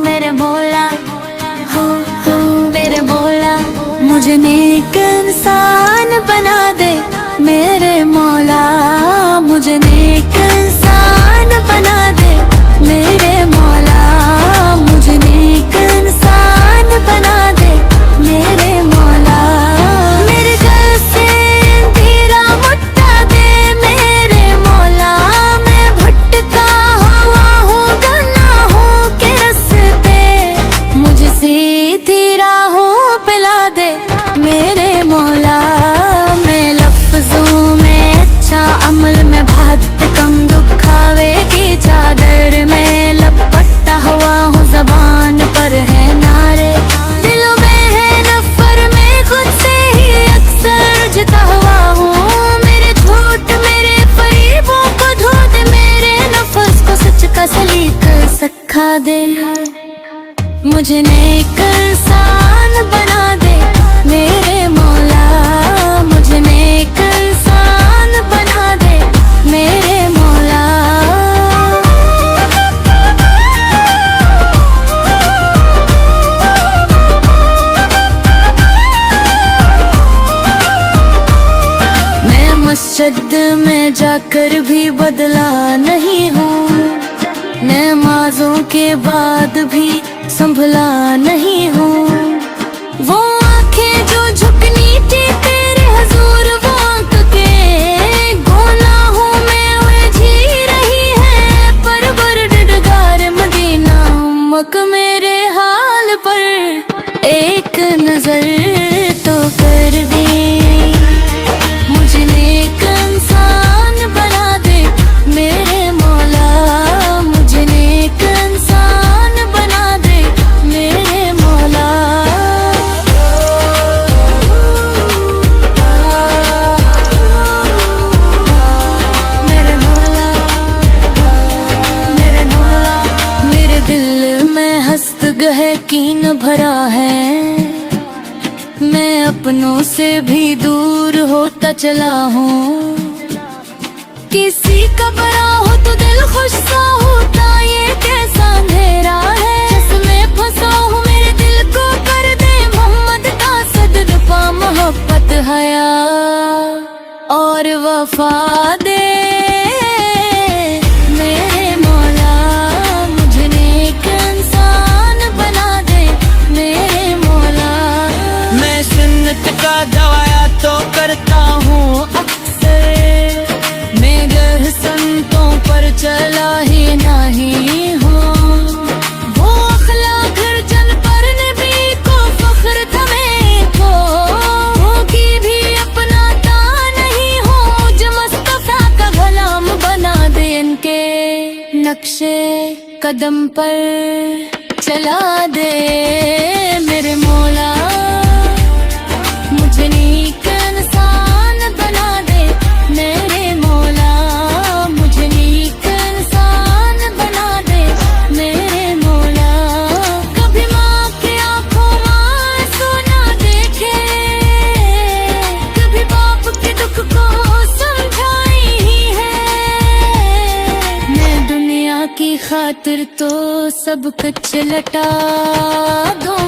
मेरे मौला, मेरे मौला, मुझे नेक इंसान बना दे। मेरे मौला, मुझे नेक इंसान बना दे। मेरे मौला, मुझे नेक इंसान बना दे। मेरे मौला, मेरे दिल से तेरा मुट्ठा दे। मेरे मौला, मैं भटका हुआ हूँ गुनाहों के रास्ते, मुझे सीधी राहों पे ला दे। मेरे मौला, मैं लफ्जों में अच्छा, अमल में बहुत कम, दुखावे की चादर में लपटा हुआ हूँ, जबान पर है नारे, दिलों में है नफर, मैं खुद से ही अक्सर जिता हुआ हूँ। मेरे झूठ मेरे फरीबों को धो दे। मेरे नफस को सच का सलीक सिखा दे। मुझे नेक इंसान बना दे। मेरे मौला, मुझे नेक इंसान बना दे। मेरे मौला, मैं मस्जिद में जाकर भी बदला नहीं हूँ, नमाज़ों के बाद भी संभला नहीं हूँ। वो आंखें जो झुकनी थी तेरे हुजूर, वो आंख के गुनाहों में उलझी रही है, पर बरडगार मदीना उम्मक मेरे हाल पर एक नजर तो कर दे। मुझे नेक इंसान बना दे। मेरे मौला, मुझे नेक इंसान बना दे। मेरे मौला, मेरे मौला, मेरे मौला, मेरे दिल में हस्तगह कीन भरा है, मैं अपनों से भी दूर होता चला हूँ। किसी का बड़ा हो तो दिल खुश सा होता, ये कैसा अंधेरा है जिसमें फंसा हूँ। मेरे दिल को कर दे मोहम्मद का सदका, मोहब्बत हया और वफा दे। मेरे मौला, मुझे नेक इंसान बना दे। मेरे मौला, मैं सुन्नत का दवाया तो करता हूँ अक्सर, मैं गर संतों पर चला ही नहीं हूँ। वो अखलाक घर जन पर नबी को फख्र था मेरे को, वो की भी अपनाता नहीं हूँ। मुझे मुस्तफा का गुलाम बना दे, इनके नक्शे कदम पर चला दे। मेरे मौला, मुझे नेक इंसान बना दे। मेरे मौला, मुझे नेक इंसान बना दे। मेरे मौला, कभी माँ की आंखों में आंसू ना देखे, कभी बाप के दुख को समझाई ही है। मैं दुनिया की खातिर तो सब कुछ लटा दूँ।